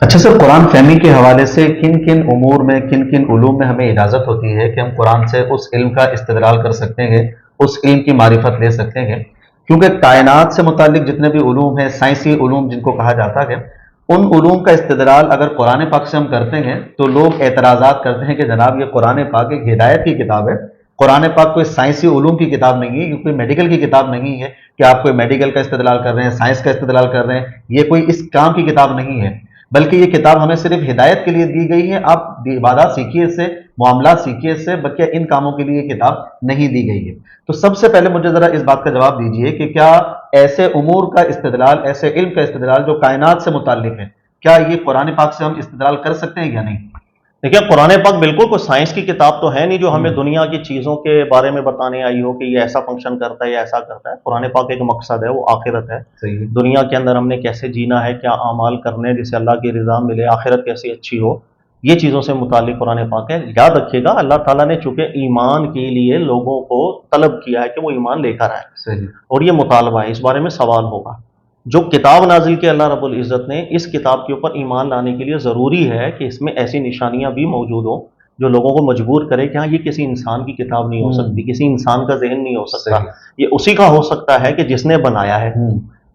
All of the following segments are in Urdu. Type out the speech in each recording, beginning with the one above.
اچھا سر، قرآن فہمی کے حوالے سے کن کن امور میں، کن کن علوم میں ہمیں اجازت ہوتی ہے کہ ہم قرآن سے اس علم کا استدلال کر سکتے ہیں، اس علم کی معرفت لے سکتے ہیں؟ کیونکہ کائنات سے متعلق جتنے بھی علوم ہیں، سائنسی علوم جن کو کہا جاتا ہے، ان علوم کا استدلال اگر قرآن پاک سے ہم کرتے ہیں تو لوگ اعتراضات کرتے ہیں کہ جناب یہ قرآن پاک ایک ہدایت کی کتاب ہے، قرآن پاک کوئی سائنسی علوم کی کتاب نہیں ہے، یہ کوئی میڈیکل کی کتاب نہیں ہے کہ آپ کوئی میڈیکل کا استدلال کر رہے ہیں، سائنس کا استدلال کر رہے ہیں، یہ کوئی اس کام کی کتاب نہیں ہے، بلکہ یہ کتاب ہمیں صرف ہدایت کے لیے دی گئی ہے۔ آپ عبادات سیکھیے اس سے، معاملات سیکھیے اس سے، بلکہ ان کاموں کے لیے یہ کتاب نہیں دی گئی ہے۔ تو سب سے پہلے مجھے ذرا اس بات کا جواب دیجئے کہ کیا ایسے امور کا استدلال، ایسے علم کا استدلال جو کائنات سے متعلق ہے، کیا یہ قرآن پاک سے ہم استدلال کر سکتے ہیں یا نہیں؟ دیکھیں، قرآن پاک بالکل کوئی سائنس کی کتاب تو ہے نہیں جو ہمیں دنیا کی چیزوں کے بارے میں بتانے آئی ہو کہ یہ ایسا فنکشن کرتا ہے یا ایسا کرتا ہے۔ قرآن پاک ایک مقصد ہے، وہ آخرت ہے۔ صحیح۔ دنیا کے اندر ہم نے کیسے جینا ہے، کیا اعمال کرنے جس سے اللہ کی رضا ملے، آخرت کیسی اچھی ہو، یہ چیزوں سے متعلق قرآن پاک ہے۔ یاد رکھیے گا، اللہ تعالیٰ نے چونکہ ایمان کے لیے لوگوں کو طلب کیا ہے کہ وہ ایمان لے کر آئے، صحیح۔ اور یہ مطالبہ ہے، اس بارے میں سوال ہوگا۔ جو کتاب نازل کی اللہ رب العزت نے، اس کتاب کے اوپر ایمان لانے کے لیے ضروری ہے کہ اس میں ایسی نشانیاں بھی موجود ہوں جو لوگوں کو مجبور کرے کہ ہاں یہ کسی انسان کی کتاب نہیں ہو سکتی، کسی انسان کا ذہن نہیں ہو سکتا، یہ اسی کا ہو سکتا ہے کہ جس نے بنایا ہے۔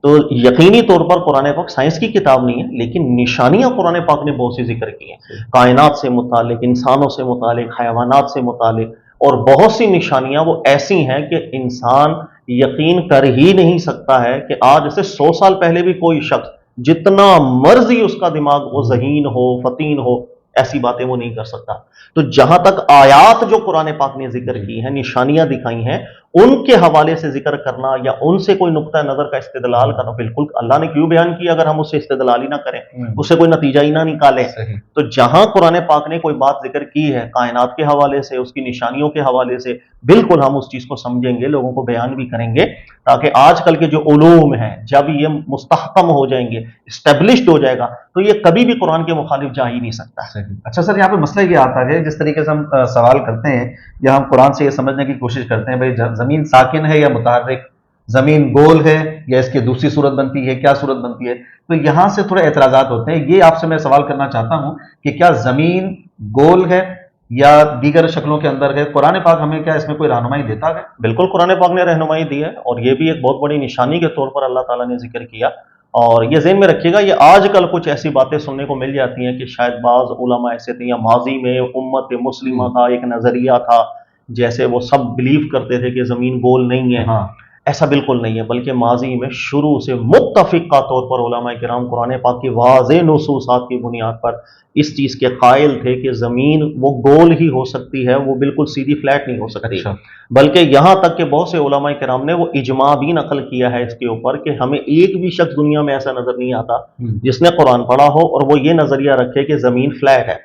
تو یقینی طور پر قرآن پاک سائنس کی کتاب نہیں ہے، لیکن نشانیاں قرآن پاک نے بہت سی ذکر کی ہیں، کائنات سے متعلق، انسانوں سے متعلق، حیوانات سے متعلق، اور بہت سی نشانیاں وہ ایسی ہیں کہ انسان یقین کر ہی نہیں سکتا ہے کہ آج سے 100 سال پہلے بھی کوئی شخص جتنا مرضی اس کا دماغ وہ ذہین ہو، فطین ہو، ایسی باتیں وہ نہیں کر سکتا۔ تو جہاں تک آیات جو قرآن پاک نے ذکر کی ہیں، نشانیاں دکھائی ہیں، ان کے حوالے سے ذکر کرنا یا ان سے کوئی نقطہ نظر کا استدلال کرنا، بالکل اللہ نے کیوں بیان کیا اگر ہم اس سے استدلال ہی نہ کریں، اس سے کوئی نتیجہ ہی نہ نکالیں۔ تو جہاں قرآن پاک نے کوئی بات ذکر کی ہے کائنات کے حوالے سے، اس کی نشانیوں کے حوالے سے، بالکل ہم اس چیز کو سمجھیں گے، لوگوں کو بیان بھی کریں گے، تاکہ آج کل کے جو علوم ہیں جب یہ مستحکم ہو جائیں گے، اسٹیبلشڈ ہو جائے گا، تو یہ کبھی بھی قرآن کے مخالف جا ہی نہیں سکتا۔ اچھا سر، یہاں پہ مسئلہ یہ آتا ہے، جس طریقے سے ہم سوال کرتے ہیں یا ہم قرآن سے یہ سمجھنے کی کوشش کرتے ہیں بھائی زمین ساکن ہے یا متحرک، زمین گول ہے یا اس کی دوسری صورت بنتی ہے، کیا صورت بنتی ہے، تو یہاں سے تھوڑے اعتراضات ہوتے ہیں۔ یہ آپ سے میں سوال کرنا چاہتا ہوں کہ کیا زمین گول ہے یا دیگر شکلوں کے اندر ہے؟ قرآن پاک ہمیں کیا اس میں کوئی رہنمائی دیتا ہے؟ بالکل قرآن پاک نے رہنمائی دی ہے، اور یہ بھی ایک بہت بڑی نشانی کے طور پر اللہ تعالیٰ نے ذکر کیا۔ اور یہ ذہن میں رکھیے گا، یہ آج کل کچھ ایسی باتیں سننے کو مل جاتی ہیں کہ شاید بعض علماء ایسے تھے، یا ماضی میں امت مسلمہ کا ایک نظریہ تھا، جیسے وہ سب بلیو کرتے تھے کہ زمین گول نہیں ہے۔ ایسا بالکل نہیں ہے، بلکہ ماضی میں شروع سے متفقہ طور پر علماء کرام قرآن پاک کی واضح نصوصات کی بنیاد پر اس چیز کے قائل تھے کہ زمین وہ گول ہی ہو سکتی ہے، وہ بالکل سیدھی فلیٹ نہیں ہو سکتی۔ بلکہ یہاں تک کہ بہت سے علماء کرام نے وہ اجماع بھی نقل کیا ہے اس کے اوپر کہ ہمیں ایک بھی شخص دنیا میں ایسا نظر نہیں آتا جس نے قرآن پڑھا ہو اور وہ یہ نظریہ رکھے کہ زمین فلیٹ ہے۔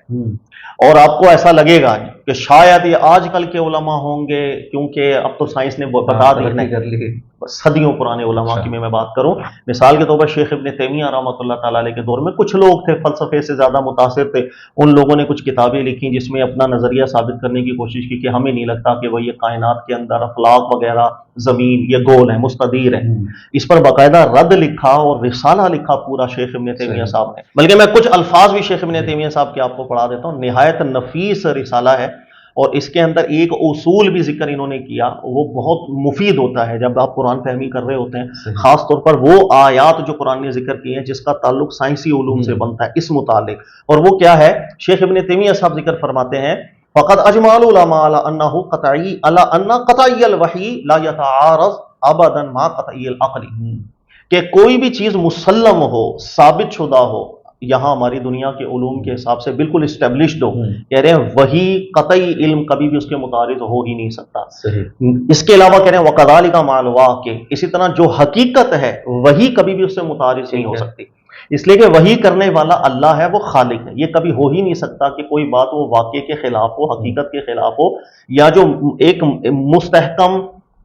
اور آپ کو ایسا لگے گا کہ شاید یہ آج کل کے علماء ہوں گے، کیونکہ اب تو سائنس نے بتا دی، صدیوں پرانے علماء کی میں بات کروں، مثال کے طور پر شیخ ابن تیمیہ رحمۃ اللہ تعالیٰ علیہ کے دور میں کچھ لوگ تھے فلسفے سے زیادہ متاثر تھے، ان لوگوں نے کچھ کتابیں لکھی جس میں اپنا نظریہ ثابت کرنے کی کوشش کی کہ ہمیں نہیں لگتا کہ وہ یہ کائنات کے اندر افلاک وغیرہ زمین یہ گول ہے، مستدیر ہے۔ اس پر باقاعدہ رد لکھا اور رسالہ لکھا پورا شیخ ابن تیمیہ صاحب نے، بلکہ میں کچھ الفاظ بھی شیخ ابن تیمیہ صاحب کے آپ کو پڑھا دیتا ہوں، نہایت نفیس رسالہ ہے، اور اس کے اندر ایک اصول بھی ذکر انہوں نے کیا، وہ بہت مفید ہوتا ہے جب آپ قرآن فہمی کر رہے ہوتے ہیں، خاص طور پر وہ آیات جو قرآن نے ذکر کی ہیں جس کا تعلق سائنسی علوم سے بنتا ہے اس متعلق۔ اور وہ کیا ہے؟ شیخ ابن تیمیہ صاحب ذکر فرماتے ہیں فقد اجمع العلماء على انه قطعی على ان قطعی الوحی لا يتعارض ابدا مع قطعی العقل، کہ کوئی بھی چیز مسلم ہو، ثابت شدہ ہو، یہاں ہماری دنیا کے علوم کے حساب سے بالکل اسٹیبلشڈ ہو، کہہ رہے ہیں وہی قطعی علم کبھی بھی اس کے متعارض ہو ہی نہیں سکتا۔ اس کے علاوہ کہہ رہے ہیں وَكَذَلِكَ مَعَ الْوَاقِعِ، اسی طرح جو حقیقت ہے وہی کبھی بھی اس سے متعارض نہیں ہو سکتی، اس لیے کہ وہی کرنے والا اللہ ہے، وہ خالق ہے۔ یہ کبھی ہو ہی نہیں سکتا کہ کوئی بات وہ واقع کے خلاف ہو، حقیقت کے خلاف ہو، یا جو ایک مستحکم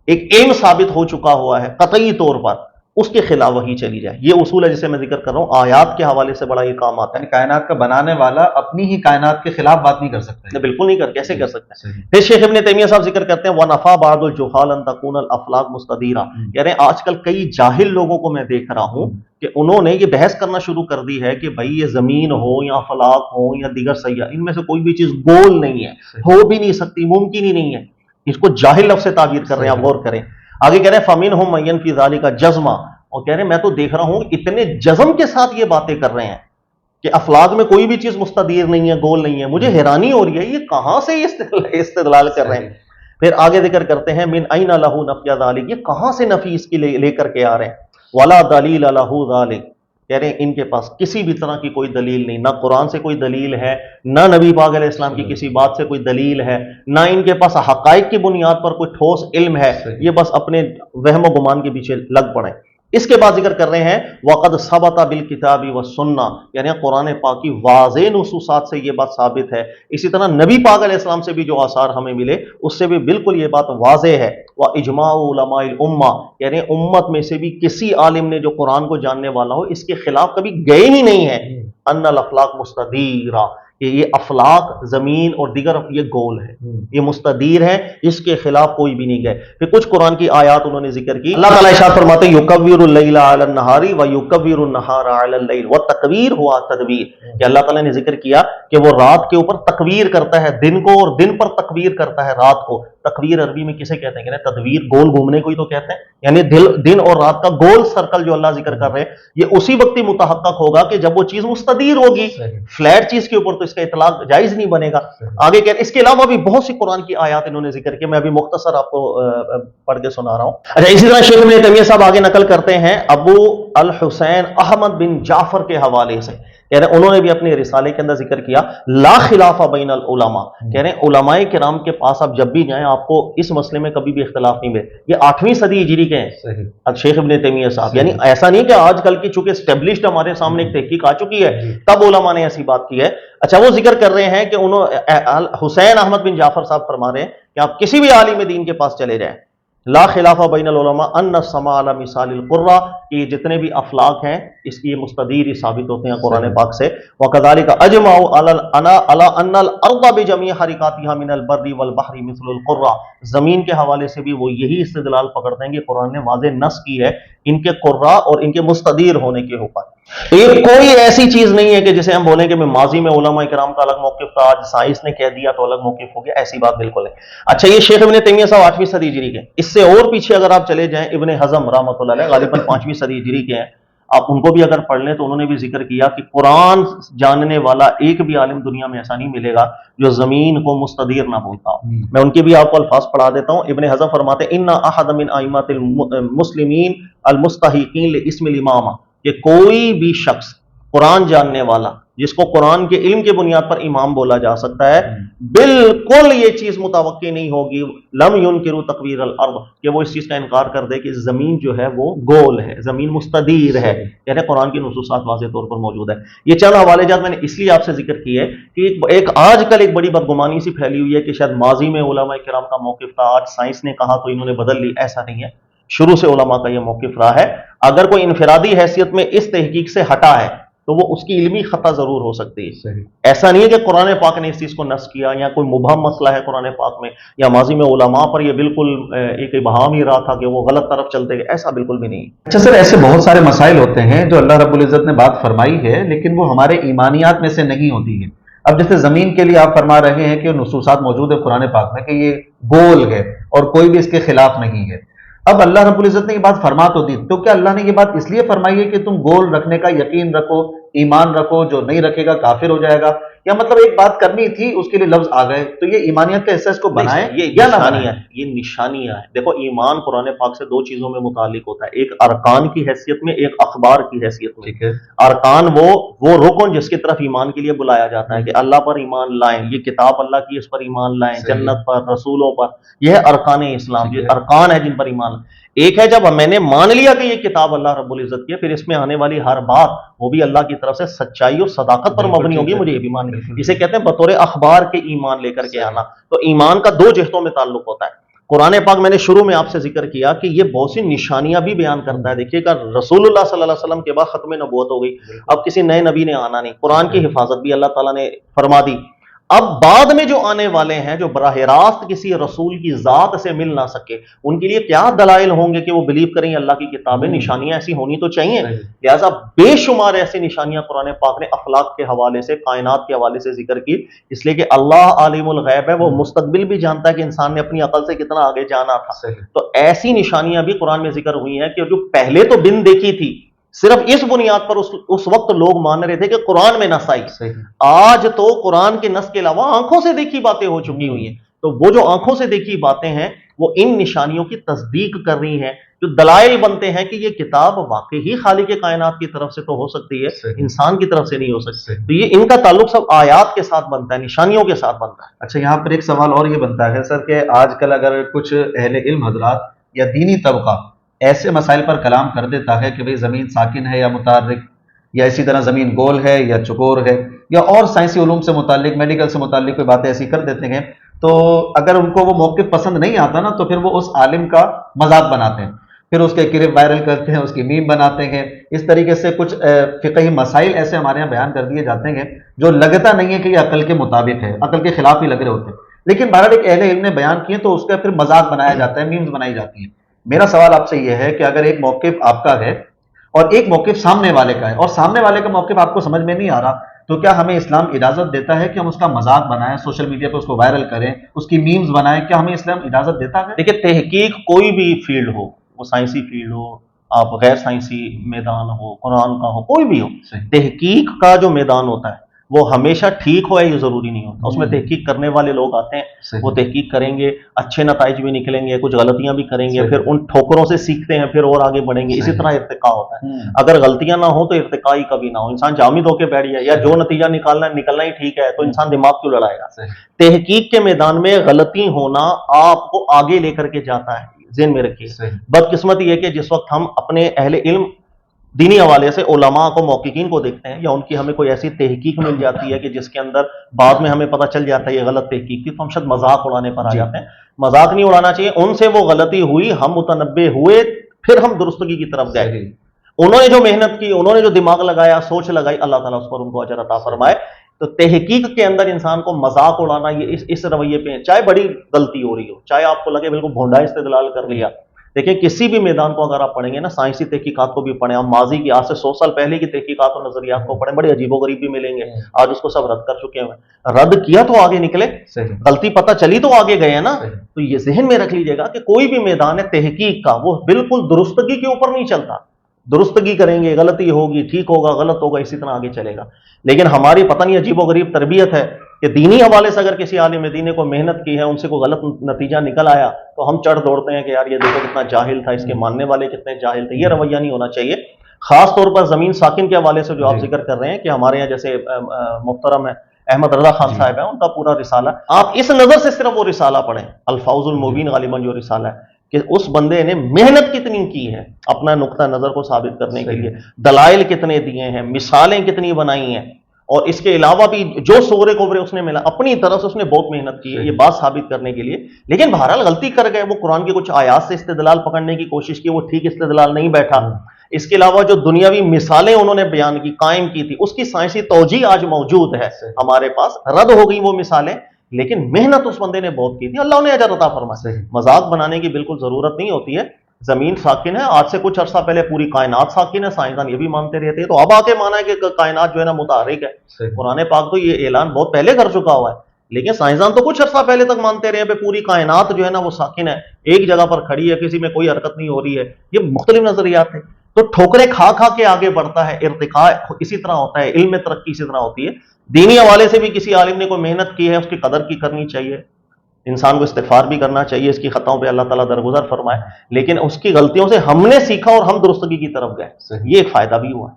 ایک علم ثابت ہو چکا ہوا ہے قطعی طور پر، اس کے خلاف وہی چلی جائے. یہ اصول ہے جسے میں ذکر کر رہا ہوں، آیات کے حوالے سے بڑا یہ کام آتا ہے. یعنی کائنات کا بنانے والا اپنی ہی کائنات کے خلاف بات نہیں کر سکتا. بالکل نہیں کیسے کر سکتا ہے. صحیح. پھر شیخ ابن تیمیہ صاحب ذکر کرتے ہیں وَنَفَى بَعْضُ الْجُهَالَ أَن تَكُونَ الْأَفْلَاقُ مُسْتَدِيرًا، یعنی آج کل کئی جاہل لوگوں کو میں دیکھ رہا ہوں کہ انہوں نے یہ بحث کرنا شروع کر دی ہے کہ بھائی یہ زمین ہو یا افلاق ہو یا دیگر سیارے، ان میں سے کوئی بھی چیز گول نہیں ہے، ہو بھی نہیں سکتی، ممکن ہی نہیں ہے. اس کو جاہل لفظ سے تعبیر کر رہے ہیں. آپ غور کریں. آگے کہہ رہے ہیں فَمِنْهُم مَن يَنْفِي ذَلِكَ جَزْمًا، اور کہہ رہے ہیں میں تو دیکھ رہا ہوں اتنے جزم کے ساتھ یہ باتیں کر رہے ہیں کہ افلاق میں کوئی بھی چیز مستدیر نہیں ہے، گول نہیں ہے. مجھے حیرانی ہو رہی ہے یہ کہاں سے استدلال کر رہے ہیں. پھر آگے ذکر کرتے ہیں من این لہ نفی ذالک، یہ کہاں سے نفی اس کی لے کر کے آ رہے ہیں. ولا دلیل لہ ذالک، کہہ رہے ہیں ان کے پاس کسی بھی طرح کی کوئی دلیل نہیں، نہ قرآن سے کوئی دلیل ہے، نہ نبی پاک علیہ السلام کی کسی بات سے کوئی دلیل ہے، نہ ان کے پاس حقائق کی بنیاد پر کوئی ٹھوس علم ہے. یہ بس اپنے وہم و گمان کے پیچھے لگ پڑے. اس کے بعد ذکر کر رہے ہیں وَقَدْ ثَبَتَ بِالْكِتَابِ وَالسُّنَّةِ، یعنی قرآن پاک کی واضح نصوصات سے یہ بات ثابت ہے. اسی طرح نبی پاک علیہ السلام سے بھی جو آثار ہمیں ملے اس سے بھی بالکل یہ بات واضح ہے. وَإِجْمَاعُ عُلَمَاءِ الْأُمَّةِ، یعنی امت میں سے بھی کسی عالم نے جو قرآن کو جاننے والا ہو اس کے خلاف کبھی گئے ہی نہیں ہے. أَنَّ الْأَفْلَاقَ مُسْتَدِيرًا، کہ یہ افلاق زمین اور دیگر یہ گول ہے، یہ مستدیر ہے، اس کے خلاف کوئی بھی نہیں گئے. پھر کچھ قرآن کی آیات انہوں نے ذکر کی. اللہ تعالیٰ ارشاد فرماتے ہیں یکور اللیل علی النہار ویکور النہار علی اللیل والتکویر ہوا تدبیر، کہ اللہ تعالیٰ نے ذکر کیا کہ وہ رات کے اوپر تکویر کرتا ہے دن کو اور دن پر تکویر کرتا ہے رات کو. تکویر عربی میں کسے کہتے ہیں؟ تدبیر گول گھومنے کو ہی تو کہتے ہیں. یعنی دن اور رات کا گول سرکل جو اللہ ذکر کر رہے ہیں یہ اسی وقت ہی متحقق ہوگا کہ جب وہ چیز مستدیر ہوگی. فلیٹ چیز کے اوپر تو اس کا اطلاق جائز نہیں بنے گا. آگے کہ اس کے علاوہ بھی بہت سی قرآن کی آیات انہوں نے ذکر کی، میں ابھی مختصر آپ کو پڑھ کے سنا رہا ہوں. اچھا، اسی طرح شیخ ابن تیمیہ صاحب آگے نقل کرتے ہیں ابو الحسین احمد بن جعفر کے حوالے سے، کہہ رہے ہیں انہوں نے بھی اپنے رسالے کے اندر ذکر کیا لا خلاف بین العلماء، کہہ رہے ہیں علماء کرام کے پاس آپ جب بھی جائیں آپ کو اس مسئلے میں کبھی بھی اختلاف نہیں ملے. یہ 8ویں صدی ہجری کے ہیں شیخ ابن تیمیہ صاحب. یعنی ایسا نہیں کہ آج کل کی چونکہ اسٹیبلشڈ ہمارے سامنے ایک تحقیق آ چکی ہے تب علماء نے ایسی بات کی ہے. اچھا، وہ ذکر کر رہے ہیں کہ حسین احمد بن جعفر صاحب فرما رہے ہیں کہ آپ کسی بھی عالم دین کے پاس چلے جائیں لا خلاف بین العلماء ان السماء علی مثال القرہ، کہ یہ جتنے بھی افلاق ہیں اس کی یہ مستدیر ہی ثابت ہوتے ہیں قرآن پاک سے. وکذالک اجمعوا علی ان الارض بجميع حرکاتها من البر والبحر مثل القرہ، زمین کے حوالے سے بھی وہ یہی استدلال پکڑتے ہیں کہ قرآن نے واضح نص کی ہے ان کے قرہ اور ان کے مستدیر ہونے کے اوپر. یہ کوئی ایسی چیز نہیں ہے کہ جسے ہم بولیں کہ ماضی میں علماء کرام کا الگ موقف تھا، آج سائنس نے کہہ دیا تو الگ موقف ہو گیا، ایسی بات بالکل ہے. اچھا، یہ شیخ ابن تیمیہ صاحب 8ویں صدی ہجری کے. اس سے اور پیچھے اگر آپ چلے جائیں ابن حزم رحمۃ اللہ علیہ غالباً 5ویں صدی ہجری کے ہیں، آپ ان کو بھی اگر پڑھ لیں تو انہوں نے بھی ذکر کیا کہ قرآن جاننے والا ایک بھی عالم دنیا میں ایسا نہیں ملے گا جو زمین کو مستدیر نہ بولتا ہو. میں ان کے بھی آپ کو الفاظ پڑھا دیتا ہوں. ابن حزم فرماتے ہیں ان احد من ائمۃ المسلمین المستحقین لاسم الامامہ، کہ کوئی بھی شخص قرآن جاننے والا جس کو قرآن کے علم کے بنیاد پر امام بولا جا سکتا ہے، بالکل یہ چیز متوقع نہیں ہوگی لم ينکروا تقویر الارض، کہ وہ اس چیز کا انکار کر دے کہ زمین جو ہے وہ گول ہے، زمین مستدیر ہے. یعنی قرآن کی نصوصات واضح طور پر موجود ہے. یہ چند حوالے جات میں نے اس لیے آپ سے ذکر کی ہے کہ ایک آج کل ایک بڑی بدگمانی سی پھیلی ہوئی ہے کہ شاید ماضی میں علماء کرام کا موقف تھا، آج سائنس نے کہا تو انہوں نے بدل لی. ایسا نہیں ہے، شروع سے علماء کا یہ موقف رہا ہے. اگر کوئی انفرادی حیثیت میں اس تحقیق سے ہٹا ہے تو وہ اس کی علمی خطا ضرور ہو سکتی ہے. ایسا نہیں ہے کہ قرآن پاک نے اس چیز کو نص کیا یا کوئی مبہم مسئلہ ہے قرآن پاک میں یا ماضی میں علماء پر یہ بالکل ایک ابہام ہی رہا تھا کہ وہ غلط طرف چلتے گئے، ایسا بالکل بھی نہیں. اچھا سر، ایسے بہت سارے مسائل ہوتے ہیں جو اللہ رب العزت نے بات فرمائی ہے لیکن وہ ہمارے ایمانیات میں سے نہیں ہوتی ہے. اب جیسے زمین کے لیے آپ فرما رہے ہیں کہ نصوصات موجود ہے قرآن پاک میں کہ یہ گول ہے اور کوئی بھی اس کے خلاف نہیں ہے. اب اللہ رب العزت نے یہ بات فرما تو دی، تو کیا اللہ نے یہ بات اس لیے فرمائی ہے کہ تم گول رکھنے کا یقین رکھو، ایمان رکھو، جو نہیں رکھے گا کافر ہو جائے گا، یا مطلب ایک بات کرنی تھی اس کے لیے لفظ آ گئے؟ تو یہ ایمانیت کا حصہ اس کو بنائیں یا نہ بنائیں؟ یہ نشانیاں ہیں. دیکھو، ایمان قرآن پاک سے دو چیزوں میں متعلق ہوتا ہے، ایک ارکان کی حیثیت میں، ایک اخبار کی حیثیت میں. ٹھیک ہے. ارکان وہ رکن جس کی طرف ایمان کے لیے بلایا جاتا ہے کہ اللہ پر ایمان لائیں، یہ کتاب اللہ کی اس پر ایمان لائیں، جنت پر، رسولوں پر، یہ ہے ارکان اسلام، یہ ارکان ہے جن پر ایمان. ایک ہے جب میں نے مان لیا کہ یہ کتاب اللہ رب العزت کی ہے، پھر اس میں آنے والی ہر بات وہ بھی اللہ کی طرف سے سچائی اور صداقت پر مبنی ہوگی، مجھے یہ بھی ماننا. اسے کہتے ہیں بطور اخبار کے ایمان لے کر کے آنا. تو ایمان کا دو جہتوں میں تعلق ہوتا ہے. قرآن پاک میں نے شروع میں آپ سے ذکر کیا کہ یہ بہت سی نشانیاں بھی بیان کرتا ہے. دیکھیے گا رسول اللہ صلی اللہ علیہ وسلم کے بعد ختم نبوت ہو گئی, اب کسی نئے نبی نے آنا نہیں, قرآن کی حفاظت بھی اللہ تعالیٰ نے فرما دی. اب بعد میں جو آنے والے ہیں جو براہ راست کسی رسول کی ذات سے مل نہ سکے, ان کے لیے کیا دلائل ہوں گے کہ وہ بلیو کریں اللہ کی کتابیں؟ نشانیاں ایسی ہونی تو چاہیے. لہٰذا بے شمار ایسی نشانیاں قرآن پاک نے اخلاق کے حوالے سے, کائنات کے حوالے سے ذکر کی, اس لیے کہ اللہ عالم الغیب ہے, وہ مستقبل بھی جانتا ہے کہ انسان نے اپنی عقل سے کتنا آگے جانا تھا. تو ایسی نشانیاں بھی قرآن میں ذکر ہوئی ہیں کہ جو پہلے تو بن دیکھی تھی, صرف اس بنیاد پر اس وقت لوگ مان رہے تھے کہ قرآن میں نص آئی. آج تو قرآن کے نص کے علاوہ آنکھوں سے دیکھی باتیں ہو چکی ہوئی ہیں. تو وہ جو آنکھوں سے دیکھی باتیں ہیں وہ ان نشانیوں کی تصدیق کر رہی ہیں, جو دلائل بنتے ہیں کہ یہ کتاب واقعی خالق کائنات کی طرف سے تو ہو سکتی ہے, انسان کی طرف سے نہیں ہو سکتی. تو یہ ان کا تعلق سب آیات کے ساتھ بنتا ہے, نشانیوں کے ساتھ بنتا ہے. اچھا, یہاں پر ایک سوال اور یہ بنتا ہے سر کہ آج کل اگر کچھ اہل علم حضرات یا دینی طبقہ ایسے مسائل پر کلام کر دیتا ہے کہ بھئی زمین ساکن ہے یا متحرک, یا اسی طرح زمین گول ہے یا چکور ہے, یا اور سائنسی علوم سے متعلق, میڈیکل سے متعلق کوئی باتیں ایسی کر دیتے ہیں, تو اگر ان کو وہ موقف پسند نہیں آتا نا تو پھر وہ اس عالم کا مذاق بناتے ہیں, پھر اس کے کلپ وائرل کرتے ہیں, اس کی میم بناتے ہیں. اس طریقے سے کچھ فقہی مسائل ایسے ہمارے یہاں بیان کر دیے جاتے ہیں جو لگتا نہیں ہے کہ یہ عقل کے مطابق ہے, عقل کے خلاف ہی لگ رہے ہوتے ہیں, لیکن بہرحال ایک اہل علم نے بیان کیے تو اس کا پھر مذاق بنایا جاتا ہے, میمز بنائی جاتی ہیں. میرا سوال آپ سے یہ ہے کہ اگر ایک موقف آپ کا ہے اور ایک موقف سامنے والے کا ہے, اور سامنے والے کا موقف آپ کو سمجھ میں نہیں آ رہا, تو کیا ہمیں اسلام اجازت دیتا ہے کہ ہم اس کا مذاق بنائیں, سوشل میڈیا پہ اس کو وائرل کریں, اس کی میمز بنائیں؟ کیا ہمیں اسلام اجازت دیتا ہے؟ دیکھیے, تحقیق کوئی بھی فیلڈ ہو, وہ سائنسی فیلڈ ہو, آپ غیر سائنسی میدان ہو, قرآن کا ہو, کوئی بھی ہو, تحقیق کا جو میدان ہوتا ہے وہ ہمیشہ ٹھیک ہو, یہ ضروری نہیں ہوتا. اس میں تحقیق کرنے والے لوگ آتے ہیں, وہ تحقیق کریں گے, اچھے نتائج بھی نکلیں گے, کچھ غلطیاں بھی کریں گے, پھر ان ٹھوکروں سے سیکھتے ہیں, پھر اور آگے بڑھیں گے. اسی طرح ارتقاء ہوتا ہے. اگر غلطیاں نہ ہوں تو ارتقاء ہی کبھی نہ ہو. انسان جامد ہو کے بیٹھ جائے یا جو نتیجہ نکلنا ہی ٹھیک ہے, تو انسان دماغ کیوں لڑائے گا؟ تحقیق کے میدان میں غلطی ہونا آپ کو آگے لے کر کے جاتا ہے, ذہن میں رکھیے. بدقسمتی یہ کہ جس وقت ہم اپنے اہل علم دینی حوالے سے علماء کو, محققین کو دیکھتے ہیں, یا ان کی ہمیں کوئی ایسی تحقیق مل جاتی ہے کہ جس کے اندر بعد میں ہمیں پتہ چل جاتا ہے یہ غلط تحقیق تھی, تو ہم شاید مذاق اڑانے پر آ جاتے ہیں. مذاق نہیں اڑانا چاہیے. ان سے وہ غلطی ہوئی, ہم متنبہ ہوئے, پھر ہم درستگی کی طرف گئے. انہوں نے جو محنت کی, انہوں نے جو دماغ لگایا, سوچ لگائی, اللہ تعالیٰ اس پر ان کو اجر عطا فرمائے. تو تحقیق کے اندر انسان کو مذاق اڑانا, یہ اس رویے پہ, چاہے بڑی غلطی ہو رہی ہو, چاہے آپ کو لگے بالکل بھونڈا استدلال کر لیا. دیکھیں, کسی بھی میدان کو اگر آپ پڑھیں گے نا, سائنسی تحقیقات کو بھی پڑھیں, ہم ماضی کی آج سے 100 سال پہلے کی تحقیقات اور نظریات کو پڑھیں, بڑے عجیب و غریب بھی ملیں گے. آج اس کو سب رد کر چکے ہیں. رد کیا تو آگے نکلے, غلطی پتہ چلی تو آگے گئے ہیں نا. تو یہ ذہن میں رکھ لیجیے گا کہ کوئی بھی میدان ہے تحقیق کا, وہ بالکل درستگی کے اوپر نہیں چلتا. درستگی کریں گے, غلطی ہوگی, ٹھیک ہوگا, غلط ہوگا, اسی طرح آگے چلے گا. لیکن ہماری پتہ نہیں عجیب و غریب تربیت ہے کہ دینی حوالے سے اگر کسی عالم دین کو محنت کی ہے, ان سے کوئی غلط نتیجہ نکل آیا تو ہم چڑھ دوڑتے ہیں کہ یار یہ دیکھو کتنا جاہل تھا, اس کے ماننے والے کتنے جاہل تھے. یہ رویہ نہیں ہونا چاہیے. خاص طور پر زمین ساکن کے حوالے سے جو آپ ذکر کر رہے ہیں کہ ہمارے یہاں جیسے محترم ہے احمد رضا خان صاحب ہیں, ان کا پورا رسالہ, آپ اس نظر سے صرف وہ رسالہ پڑھیں, الفوز المبین غالباً جو رسالہ ہے, کہ اس بندے نے محنت کتنی کی ہے اپنا نقطہ نظر کو ثابت کرنے کے لیے, دلائل کتنے دیے ہیں, مثالیں کتنی بنائی ہیں, اور اس کے علاوہ بھی جو سورے کوبرے اس نے ملا, اپنی طرف سے اس نے بہت محنت کی ہے یہ بات ثابت کرنے کے لیے. لیکن بہرحال غلطی کر گئے, وہ قرآن کی کچھ آیات سے استدلال پکڑنے کی کوشش کی, وہ ٹھیک استدلال نہیں بیٹھا. اس کے علاوہ جو دنیاوی مثالیں انہوں نے بیان کی, قائم کی تھی, اس کی سائنسی توجیہ آج موجود ہے ہمارے پاس. رد ہو گئی وہ مثالیں, لیکن محنت اس بندے نے بہت کی تھی, اللہ نے اجر عطا فرمائے. مذاق بنانے کی بالکل ضرورت نہیں ہوتی ہے. زمین ساکن ہے, آج سے کچھ عرصہ پہلے پوری کائنات ساکن ہے, سائنسدان یہ بھی مانتے رہتے ہیں. تو اب آ کے مانا ہے کہ کائنات جو ہے نا متحرک ہے. قرآن پاک تو یہ اعلان بہت پہلے کر چکا ہوا ہے, لیکن سائنسدان تو کچھ عرصہ پہلے تک مانتے رہے ہیں پوری کائنات جو ہے نا وہ ساکن ہے, ایک جگہ پر کھڑی ہے, کسی میں کوئی حرکت نہیں ہو رہی ہے. یہ مختلف نظریات ہیں. تو ٹھوکرے کھا کھا کے آگے بڑھتا ہے, ارتقاء اسی طرح ہوتا ہے, علم میں ترقی اسی طرح ہوتی ہے. دینی حوالے سے بھی کسی عالم نے کوئی محنت کی ہے, اس کی قدر کی کرنی چاہیے, انسان کو استغفار بھی کرنا چاہیے, اس کی خطاؤں پہ اللہ تعالیٰ درگزر فرمائے. لیکن اس کی غلطیوں سے ہم نے سیکھا اور ہم درستگی کی طرف گئے, یہ ایک فائدہ بھی ہوا.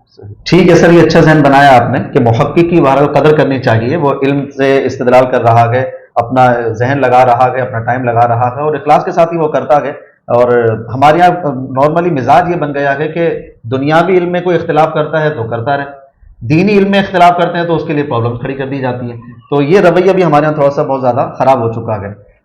ٹھیک ہے سر, یہ اچھا ذہن بنایا آپ نے کہ محقق کی بہرحال قدر کرنی چاہیے. وہ علم سے استدلال کر رہا ہے, اپنا ذہن لگا رہا ہے, اپنا ٹائم لگا رہا ہے, اور اخلاص کے ساتھ ہی وہ کرتا ہے. اور ہمارے یہاں نارملی مزاج یہ بن گیا ہے کہ دنیاوی علم میں کوئی اختلاف کرتا ہے تو کرتا رہے, دینی علم میں اختلاف کرتے ہیں تو اس کے لیے پرابلم کھڑی کر دی جاتی ہے. تو یہ رویہ بھی ہمارے یہاں تھوڑا سا بہت زیادہ خراب ہو چکا ہے.